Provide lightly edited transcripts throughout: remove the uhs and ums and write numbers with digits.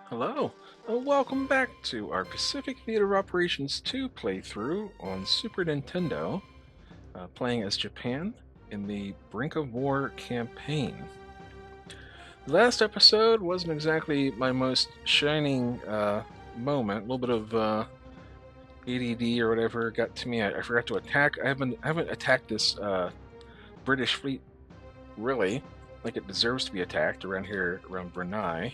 Hello, welcome back to our Pacific Theater Operations 2 playthrough on Super Nintendo, playing as Japan in the Brink of War campaign. The last episode wasn't exactly my most shining moment. A little bit of ADD or whatever got to me. I forgot to attack. I haven't attacked this British fleet really like it deserves to be attacked around here around Brunei.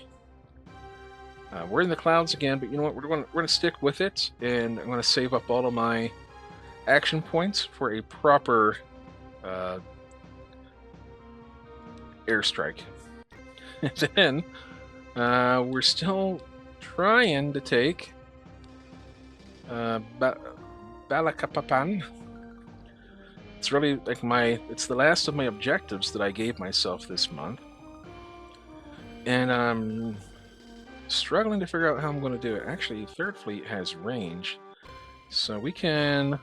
We're in the clouds again, but you know what? We're going to stick with it, and I'm going to save up all of my action points for a proper airstrike. And then we're still trying to take Balakapapan. It's really like it's the last of my objectives that I gave myself this month, and I'm struggling to figure out how I'm going to do it. Actually, Third Fleet has range, so we can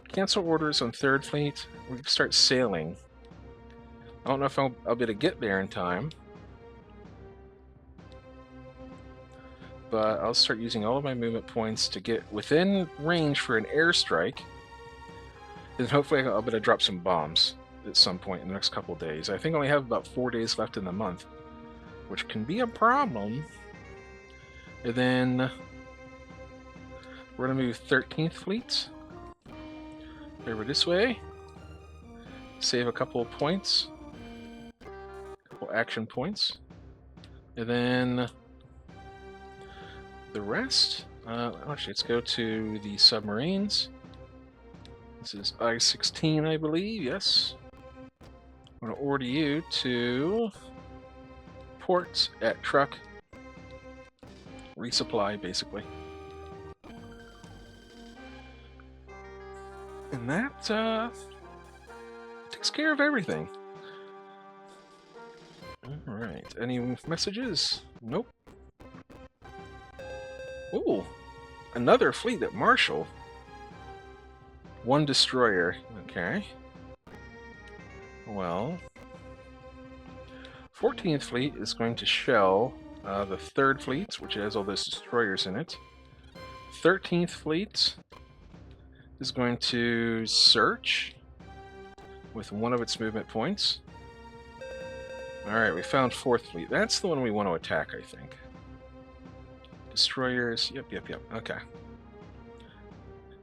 cancel orders on Third Fleet. We can start sailing. I don't know if I'll be able to get there in time, but I'll start using all of my movement points to get within range for an airstrike. And hopefully I'll be able to drop some bombs at some point in the next couple days. I think I only have about 4 days left in the month, which can be a problem. And then we're going to move 13th Fleet over this way. Save a couple of points. A couple action points. And then the rest, actually, let's go to the submarines. This is I-16, I believe, yes. I'm going to order you to port at truck. Resupply, basically. And that takes care of everything. Alright, any messages? Nope. Ooh, another fleet at Marshall. One destroyer. Okay. Well, 14th Fleet is going to shell the 3rd Fleet, which has all those destroyers in it. 13th Fleet is going to search with one of its movement points. Alright, we found 4th Fleet. That's the one we want to attack, I think. Destroyers. Yep. Okay.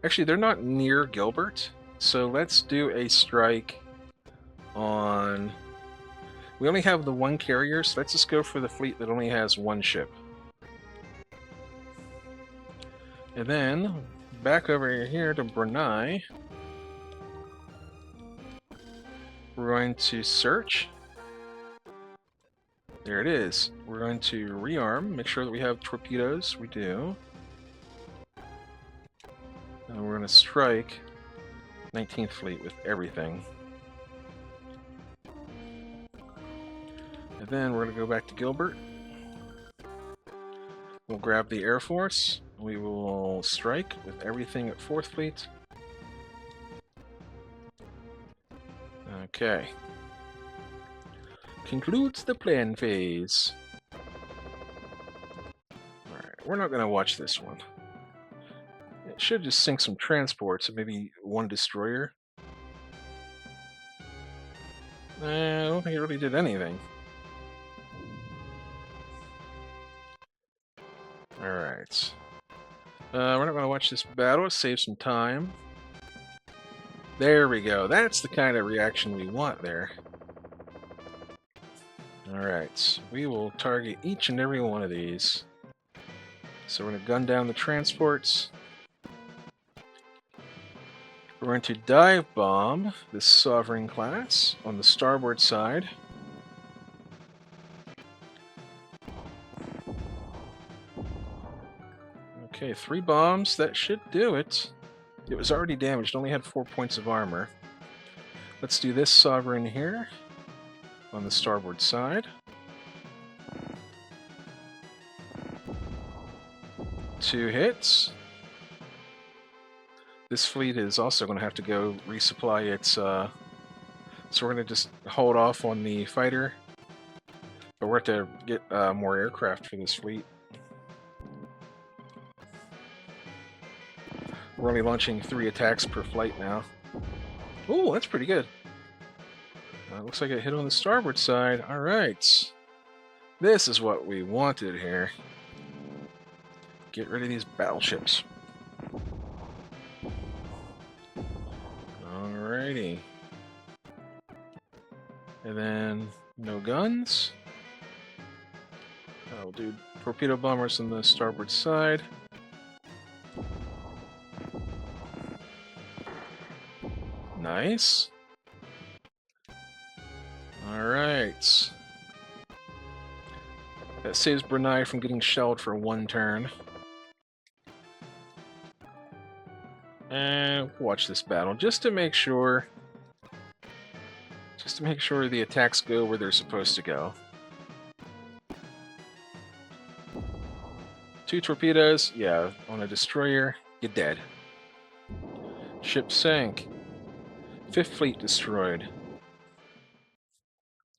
Actually, they're not near Gilbert, so let's do a strike on... We only have the one carrier, so let's just go for the fleet that only has one ship. And then, back over here to Brunei, we're going to search. There it is. We're going to rearm, make sure that we have torpedoes. We do. And we're going to strike 19th Fleet with everything. And then we're going to go back to Gilbert. We'll grab the Air Force. We will strike with everything at 4th Fleet. Okay. Concludes the plan phase. Alright, we're not going to watch this one. It should just sink some transports and maybe one destroyer. I don't think it really did anything. Alright. We're not going to watch this battle. Save some time. There we go. That's the kind of reaction we want there. Alright. We will target each and every one of these. So we're going to gun down the transports. We're going to dive bomb this Sovereign class on the starboard side. Okay, 3 bombs. That should do it. It was already damaged, only had 4 points of armor. Let's do this Sovereign here on the starboard side. 2 hits. This fleet is also going to have to go resupply its... So we're going to just hold off on the fighter. But we're going to have to get more aircraft for this fleet. We're only launching 3 attacks per flight now. Ooh, that's pretty good. Looks like it hit on the starboard side. All right. This is what we wanted here. Get rid of these battleships. Alrighty. And then no guns. We'll do torpedo bombers on the starboard side. Nice. Alright. That saves Brunei from getting shelled for 1 turn. And watch this battle just to make sure. Just to make sure the attacks go where they're supposed to go. 2 torpedoes, yeah, on a destroyer, you're dead. Ship sank. 5th fleet destroyed.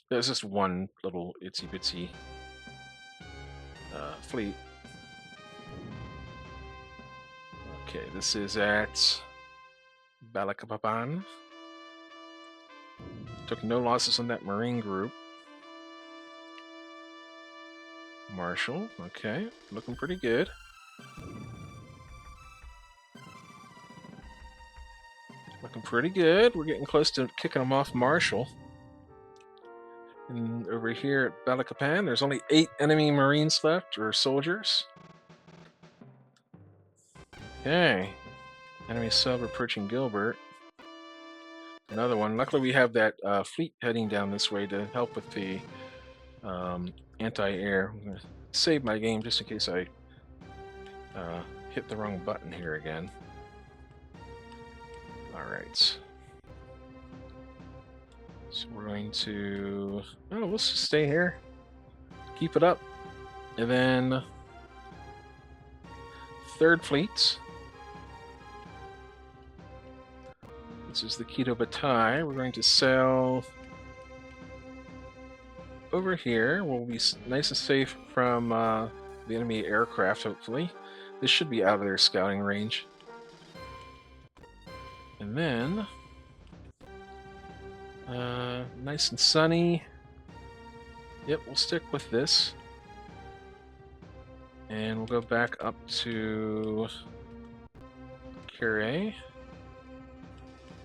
There's just one little itsy bitsy fleet. Okay, this is at Balikpapan. Took no losses on that Marine group. Marshall, okay, looking pretty good. Looking pretty good. We're getting close to kicking them off Marshall. And over here at Balikpapan, there's only 8 enemy Marines left, or soldiers. Okay. Enemy sub approaching Gilbert. Another one. Luckily we have that fleet heading down this way to help with the anti-air. I'm going to save my game just in case I hit the wrong button here again. Alright. So we're going to... Oh, let's just stay here. Keep it up. And then... 3rd Fleet. This is the Quito Batai. We're going to sail over here. We'll be nice and safe from the enemy aircraft, hopefully. This should be out of their scouting range. And then... nice and sunny. Yep, we'll stick with this. And we'll go back up to Cure.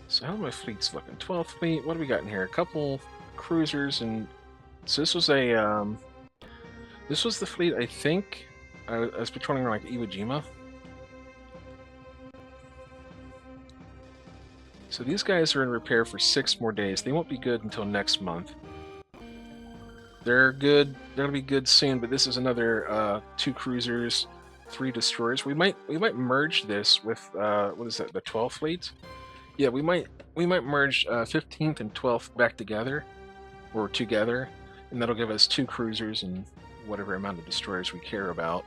So how are my fleets looking? 12th fleet, what do we got in here? A couple cruisers, and so this was a this was the fleet I think I was patrolling around like Iwo Jima. So these guys are in repair for 6 more days. They won't be good until next month. They're good. They're gonna be good soon. But this is another 2 cruisers, 3 destroyers. We might merge this with what is that? The 12th fleet? Yeah, we might merge 15th and 12th back together, or together, and that'll give us 2 cruisers and whatever amount of destroyers we care about.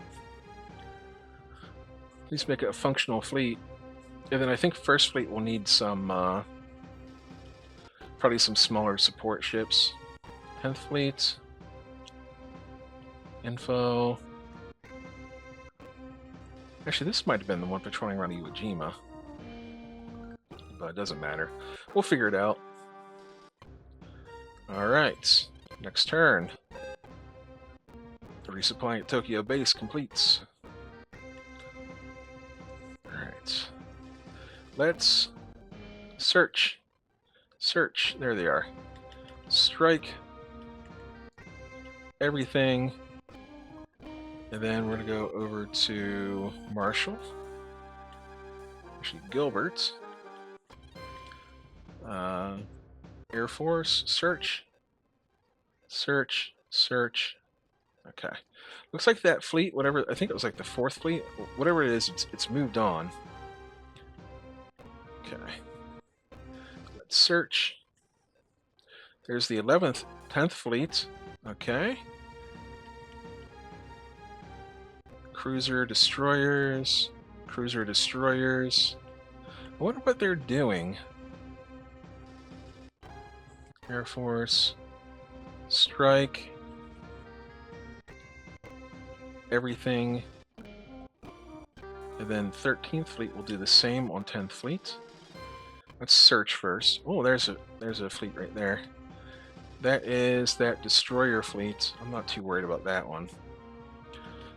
At least make it a functional fleet. And then I think 1st Fleet will need some, probably some smaller support ships. 10th Fleet. Info. Actually, this might have been the one patrolling around Iwo Jima. But it doesn't matter. We'll figure it out. Alright. Next turn. The resupplying at Tokyo base completes. Alright. Let's search. Search. There they are. Strike everything. And then we're going to go over to Marshall. Actually, Gilbert. Air Force. Search. Search. Search. Okay. Looks like that fleet, whatever, I think it was like the 4th fleet. Whatever it is, it's moved on. Okay. Let's search. There's the 11th, 10th fleet. Okay. Cruiser destroyers. Cruiser destroyers. I wonder what they're doing. Air Force. Strike. Everything. And then 13th Fleet will do the same on 10th Fleet. Let's search first. Oh, there's a fleet right there. That is that destroyer fleet. I'm not too worried about that one.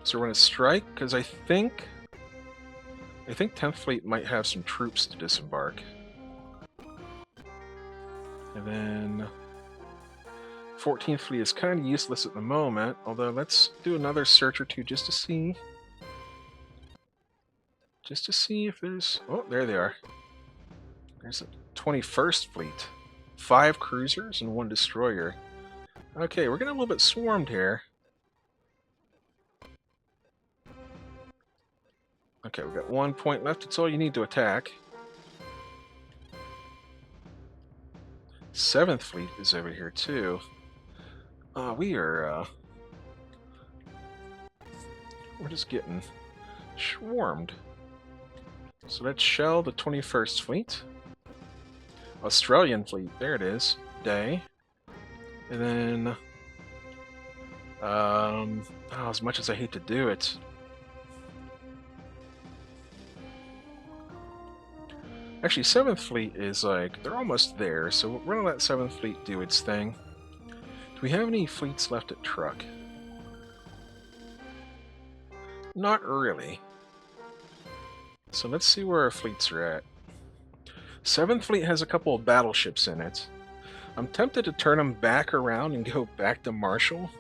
So we're going to strike because I think 10th Fleet might have some troops to disembark. And then 14th Fleet is kind of useless at the moment, although let's do another search or two just to see. Just to see if there's... Oh, there they are. There's a 21st Fleet. 5 cruisers and 1 destroyer. Okay, we're getting a little bit swarmed here. Okay, we've got 1 point left. It's all you need to attack. 7th Fleet is over here, too. We're just getting swarmed. So let's shell the 21st Fleet. Australian Fleet, there it is. Day. And then... as much as I hate to do it... Actually, 7th Fleet is like, they're almost there, so we're gonna let 7th Fleet do its thing. Do we have any fleets left at Truck? Not really. So let's see where our fleets are at. 7th Fleet has a couple of battleships in it. I'm tempted to turn them back around and go back to Marshall.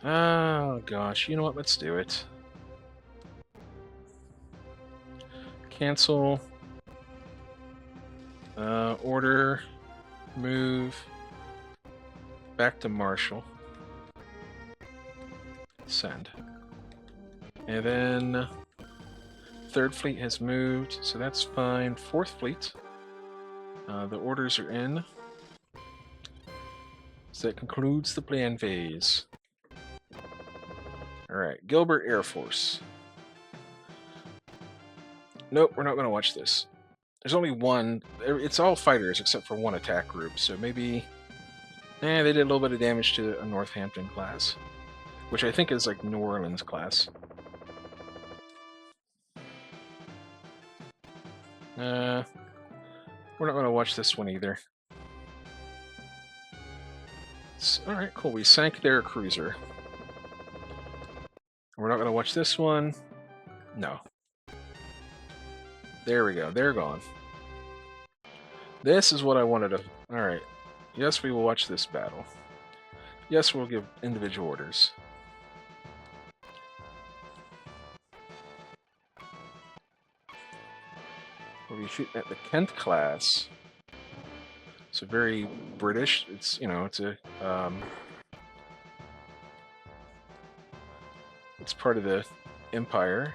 Oh gosh, you know what, let's do it. Cancel. Order. Move. Back to Marshall. Send. And then 3rd Fleet has moved, so that's fine. 4th Fleet. The orders are in. So that concludes the plan phase. Alright, Gilbert Air Force. Nope, we're not going to watch this. There's only one. It's all fighters except for 1 attack group, so maybe... they did a little bit of damage to a Northampton class. Which I think is like New Orleans class. We're not going to watch this one either. Alright, cool. We sank their cruiser. We're not going to watch this one. No. There we go. They're gone. This is what I wanted to... Alright. Yes, we will watch this battle. Yes, we'll give individual orders. We'll be shooting at the Kent class. It's a very British. It's, you know, it's a... it's part of the Empire.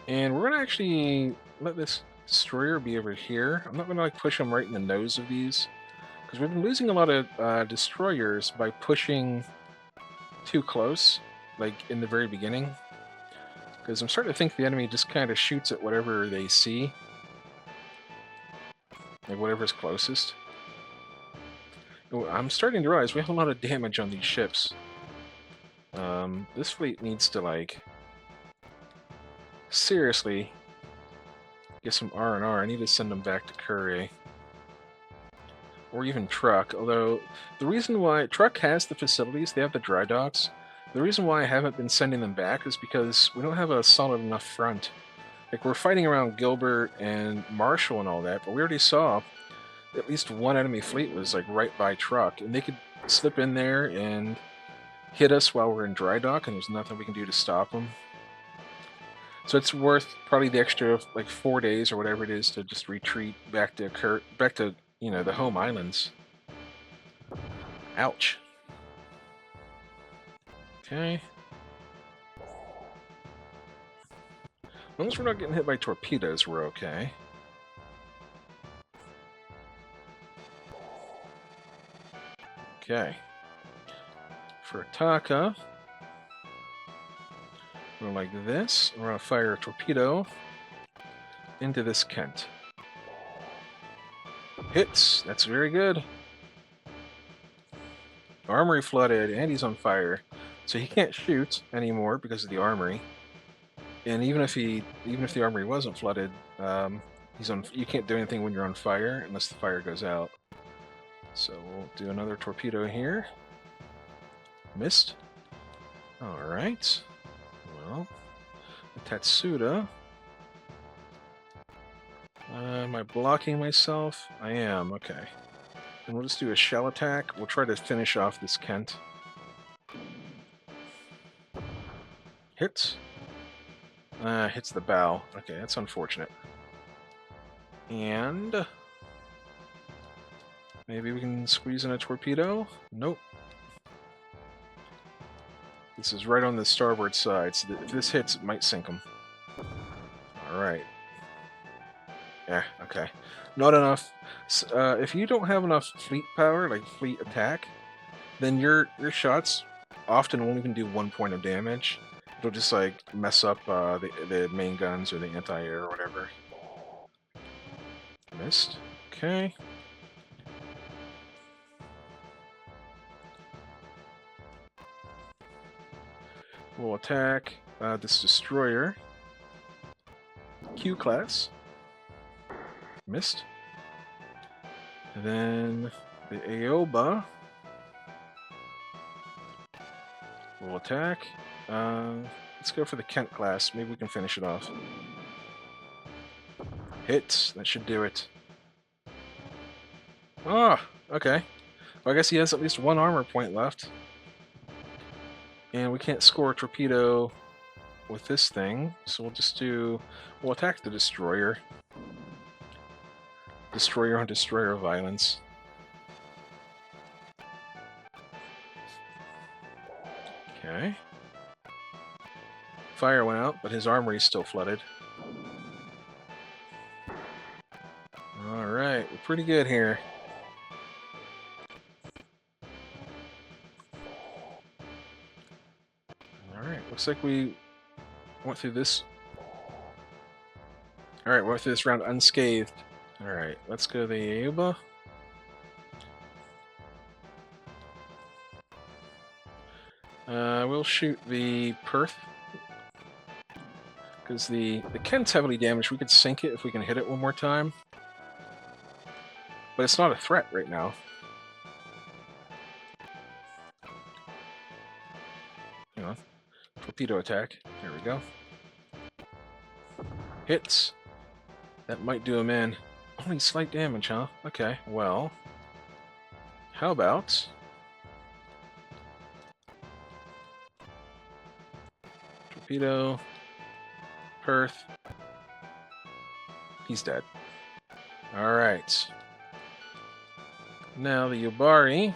And we're gonna actually let this destroyer be over here. I'm not gonna like push them right in the nose of these, because we've been losing a lot of destroyers by pushing too close, like in the very beginning. Because I'm starting to think the enemy just kind of shoots at whatever they see, like whatever's closest. I'm starting to realize we have a lot of damage on these ships. This fleet needs to like seriously get some R&R. I need to send them back to Curry. Or even Truck, although the reason why Truck has the facilities, they have the dry docks. The reason why I haven't been sending them back is because we don't have a solid enough front. Like, we're fighting around Gilbert and Marshall and all that, but we already saw at least one enemy fleet was like right by Truck, and they could slip in there and hit us while we're in dry dock, and there's nothing we can do to stop them. So it's worth probably the extra like 4 days or whatever it is to just retreat back to you know, the home islands. Ouch. Okay. As long as we're not getting hit by torpedoes, we're okay. Okay. For Taka, we're like this. We're going to fire a torpedo into this Kent. Hits. That's very good. Armory flooded, and he's on fire. So he can't shoot anymore because of the armory. And even if the armory wasn't flooded, he's on. You can't do anything when you're on fire unless the fire goes out. So we'll do another torpedo here. Missed. All right. Well, the Tatsuda. Am I blocking myself? I am. Okay. And we'll just do a shell attack. We'll try to finish off this Kent. Hits. Hits the bow. Okay, that's unfortunate. And maybe we can squeeze in a torpedo? Nope. This is right on the starboard side, so if this hits, it might sink him. Alright. Yeah, okay. Not enough. If you don't have enough fleet power, like fleet attack, then your shots often won't even do 1 point of damage. It'll just like mess up the main guns or the anti-air or whatever. Missed. Okay. We'll attack this destroyer. Q class. Missed. And then the Aoba will attack. Let's go for the Kent class. Maybe we can finish it off. Hit. That should do it. Ah, okay. Well, I guess he has at least 1 armor point left. And we can't score a torpedo with this thing, so we'll attack the destroyer. Destroyer on destroyer violence. Okay. Fire went out, but his armory's still flooded. Alright, we're pretty good here. Alright, looks like we went through this. Alright, we went through this round unscathed. Alright, let's go to the Aoba. We'll shoot the Perth. Because the Kent's heavily damaged. We could sink it if we can hit it 1 more time. But it's not a threat right now. Hang on. Torpedo attack. There we go. Hits. That might do him in. Only slight damage, huh? Okay, well. How about... torpedo. Perth. He's dead. Alright. Now the Yubari.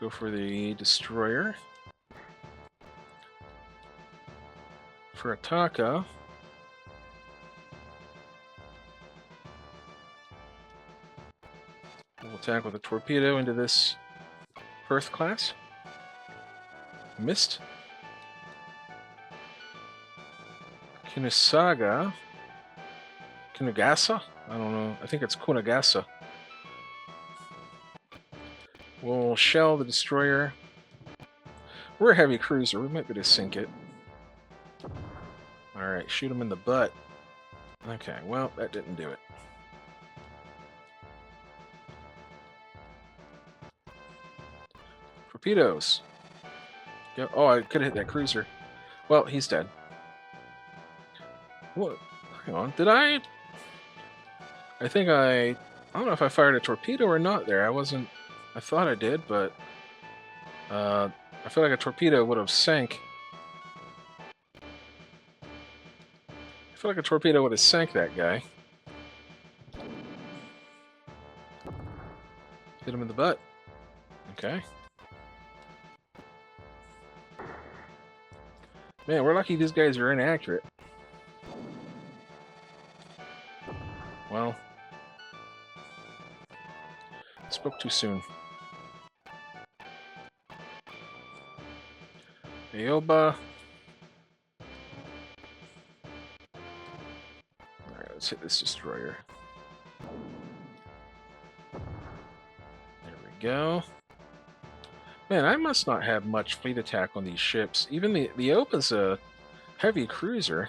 Go for the destroyer. For Ataka. We'll attack with a torpedo into this Perth class. Missed. Kunigasa. I don't know. I think it's Kunigasa. We'll shell the destroyer. We're a heavy cruiser. We might be able to sink it. Alright, shoot him in the butt. Okay, well, that didn't do it. Torpedoes. Oh, I could have hit that cruiser. Well, he's dead. What? Hang on. Did I think I don't know if I fired a torpedo or not there. I thought I did, but I feel like a torpedo would have sank. I feel like a torpedo would have sank that guy. Hit him in the butt. Okay. Man, we're lucky these guys are inaccurate. Well, spoke too soon. Aoba. Alright, let's hit this destroyer. go. Man, I must not have much fleet attack on these ships. Even the Opa's a heavy cruiser.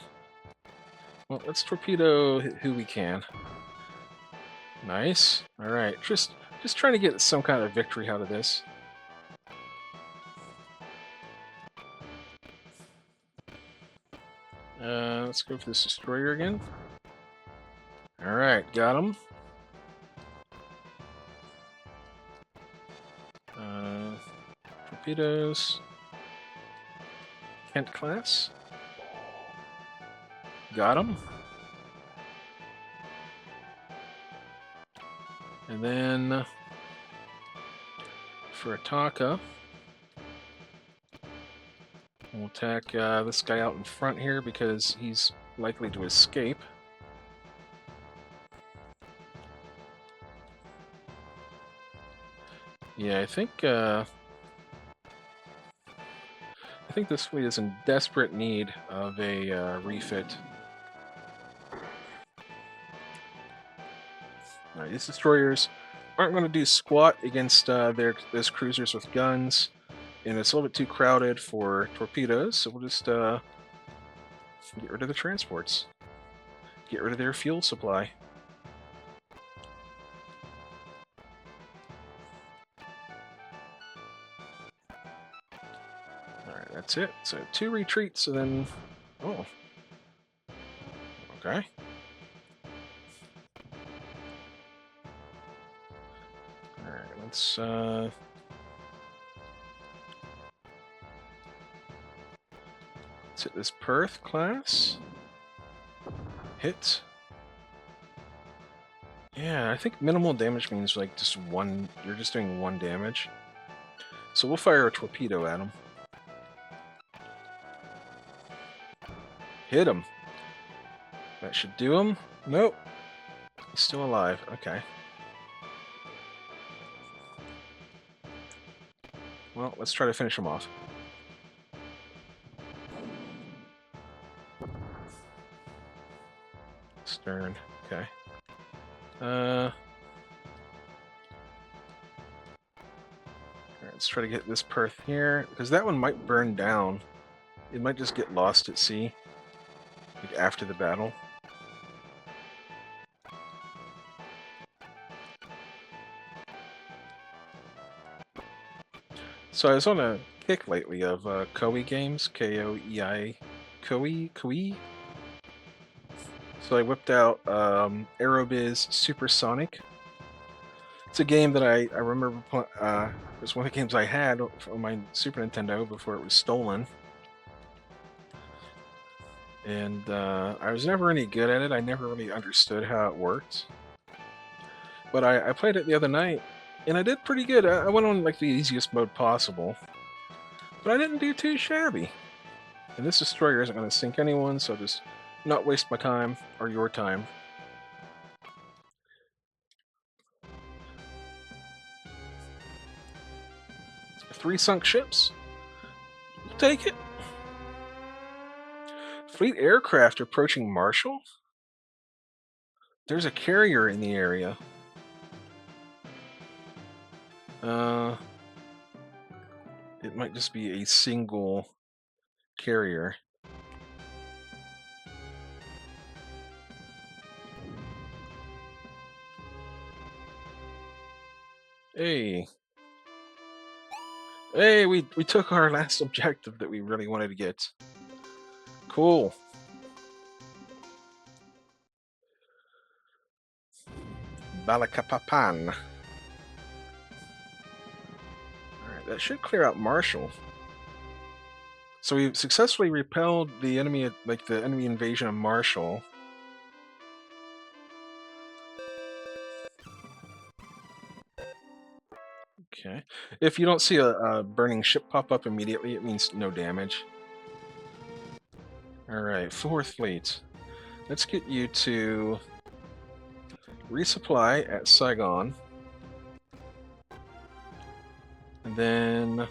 Well, let's torpedo who we can. Nice. All right, just trying to get some kind of victory out of this. Let's go for this destroyer again. All right, got him. Torpedoes. Kent class. Got him. And then for Ataka, we'll attack this guy out in front here because he's likely to escape. Yeah, I think this fleet is in desperate need of a refit. All right, these destroyers aren't going to do squat against those cruisers with guns, and it's a little bit too crowded for torpedoes. So we'll just get rid of the transports, get rid of their fuel supply. Alright, that's it. So 2 retreats and then... Oh. Okay. Alright, let's hit this Perth class. Hit. Yeah, I think minimal damage means like just one... You're just doing 1 damage. So we'll fire a torpedo at him. Hit him. That should do him. Nope. He's still alive. Okay. Well, let's try to finish him off. Stern. Okay. Alright, let's try to get this Perth here, because that one might burn down. It might just get lost at sea, like after the battle. So I was on a kick lately of PTOII games, K-O-E-I, PTOII. So I whipped out Aerobiz Supersonic. It's a game that I remember, it was one of the games I had on my Super Nintendo before it was stolen. And I was never any good at it. I never really understood how it worked. But I played it the other night, and I did pretty good. I went on like the easiest mode possible. But I didn't do too shabby. And this destroyer isn't going to sink anyone, so just not waste my time or your time. 3 sunk ships. We'll take it. Fleet aircraft approaching Marshall? There's a carrier in the area. It might just be a single carrier. Hey. Hey, we took our last objective that we really wanted to get. Cool. Balakapapan. Alright, that should clear out Marshall. So we successfully repelled the enemy, like the enemy invasion of Marshall. Okay. If you don't see a burning ship pop up immediately, it means no damage. Alright, 4th Fleet. Let's get you to resupply at Saigon. And then...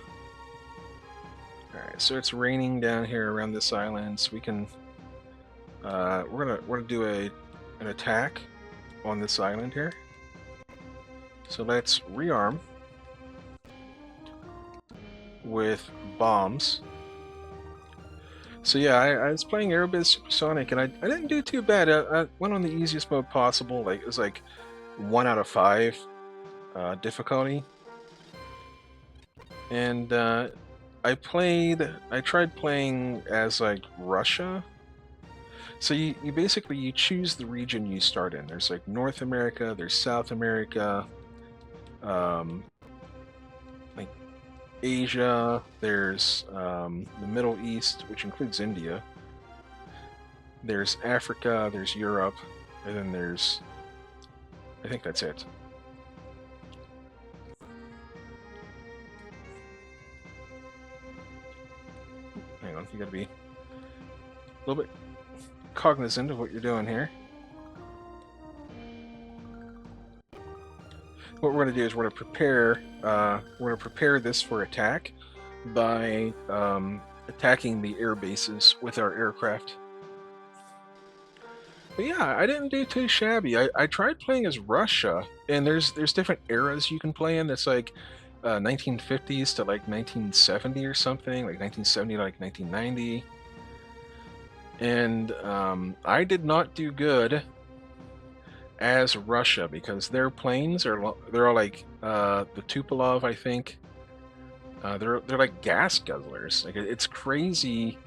Alright, so it's raining down here around this island, so we can... we're gonna do an attack on this island here. So let's rearm. with bombs. So yeah, I was playing Aerobiz Supersonic, and I didn't do too bad. I went on the easiest mode possible. Like it was like 1 out of 5 difficulty, and I tried playing as like Russia. So you basically you choose the region you start in. There's like North America, there's South America, like Asia, there's the Middle East, which includes India. There's Africa, there's Europe, and then there's, I think that's it. Hang on, you gotta be a little bit cognizant of what you're doing here. What we're gonna do is we're gonna prepare this for attack by attacking the air bases with our aircraft. But yeah, I didn't do too shabby. I tried playing as Russia, and there's different eras you can play in. It's like 1950s to like 1970 or something, like 1970 to like 1990. And I did not do good as Russia because their planes they're all like the Tupolev, I think. They're like gas guzzlers. Like it's crazy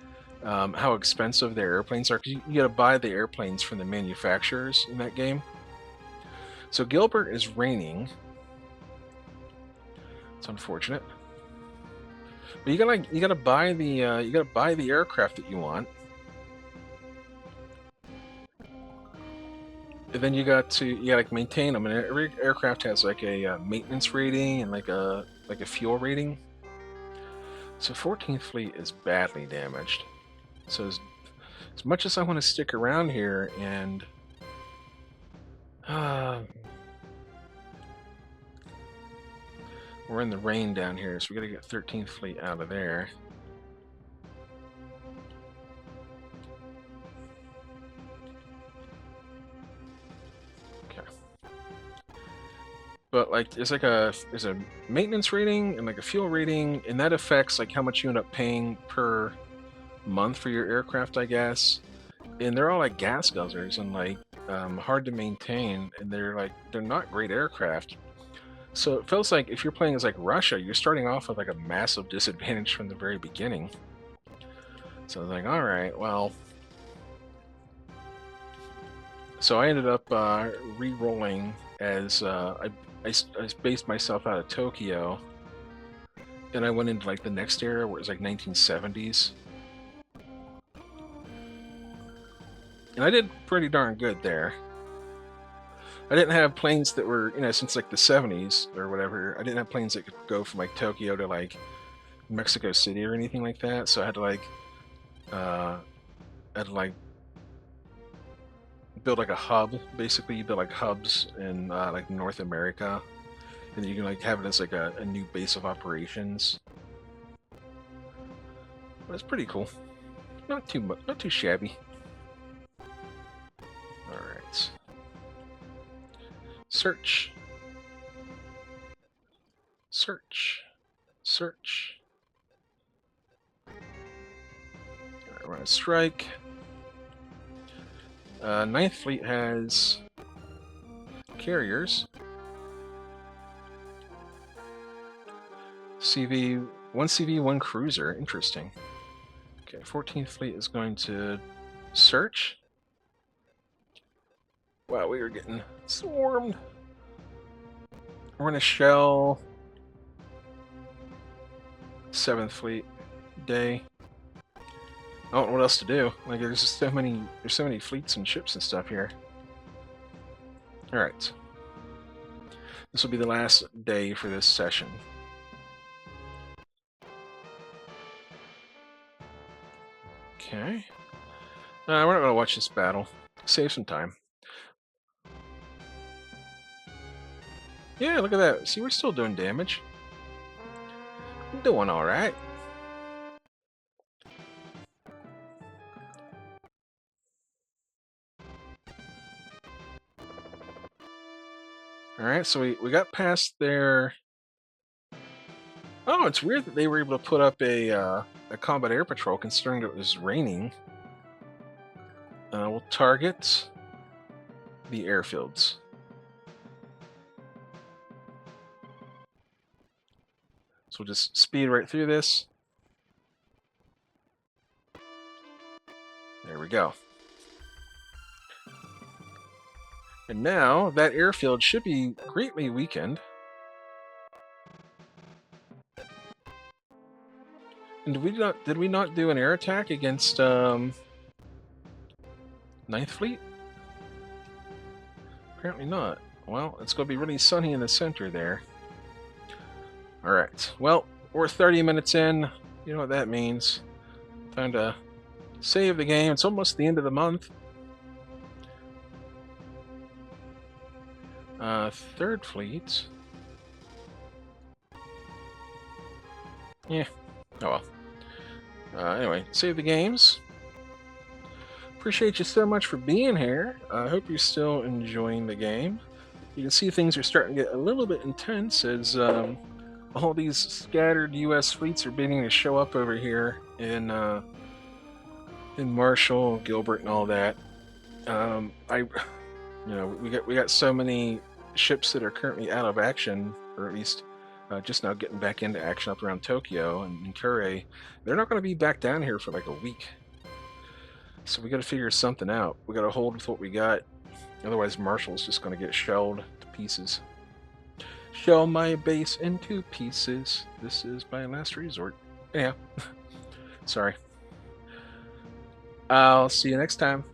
how expensive their airplanes are because you got to buy the airplanes from the manufacturers in that game. So Gilbert is raining. It's unfortunate, but you gotta buy the aircraft that you want, and then you gotta like maintain them. And every aircraft has like a maintenance rating and like a fuel rating. So 14th Fleet is badly damaged. So as much as I want to stick around here and we're in the rain down here, so we gotta get 13th Fleet out of there. Okay. But like there's a maintenance rating and like a fuel rating, and that affects like how much you end up paying per month for your aircraft, I guess. And they're all like gas guzzlers and like hard to maintain, and they're not great aircraft. So it feels like if you're playing as like Russia, you're starting off with like a massive disadvantage from the very beginning. So I was like, all right, well. So I ended up re-rolling as I based myself out of Tokyo, and I went into like the next era where it was like 1970s, and I did pretty darn good there. I didn't have planes that were, since like the 70s or whatever, I didn't have planes that could go from like Tokyo to like Mexico City or anything like that. So I had to build like a hub. Basically, you build like hubs in like North America, and you can like have it as like a new base of operations. That's pretty cool. Not too much, not too shabby. All right. Search. Search. Search. Alright, we're gonna strike. 9th Fleet has carriers. One CV, one cruiser. Interesting. Okay, 14th Fleet is going to search. Wow, we are getting swarmed. We're gonna shell 7th Fleet day. I don't know what else to do. Like there's so many fleets and ships and stuff here. Alright. This will be the last day for this session. Okay. We're not gonna watch this battle. Save some time. Yeah, look at that. See, we're still doing damage. I'm doing alright. Alright, so we got past their... Oh, Oh, it's weird that they were able to put up a combat air patrol considering it was raining. We'll target the airfields. So we'll just speed right through this. There we go. And now that airfield should be greatly weakened. And did we not do an air attack against Ninth Fleet? Apparently not. Well, it's going to be really sunny in the center there. Alright, well, we're 30 minutes in. You know what that means. Time to save the game. It's almost the end of the month. Third Fleet. Yeah. Oh well. Anyway, save the games. Appreciate you so much for being here. I hope you're still enjoying the game. You can see things are starting to get a little bit intense as all these scattered U.S. fleets are beginning to show up over here in Marshall, Gilbert, and all that. We got so many ships that are currently out of action, or at least just now getting back into action up around Tokyo and Kure. They're not going to be back down here for like a week. So we got to figure something out. We got to hold with what we got. Otherwise, Marshall's just going to get shelled to pieces. Shell my base into pieces. This is my last resort. Yeah. Sorry. I'll see you next time.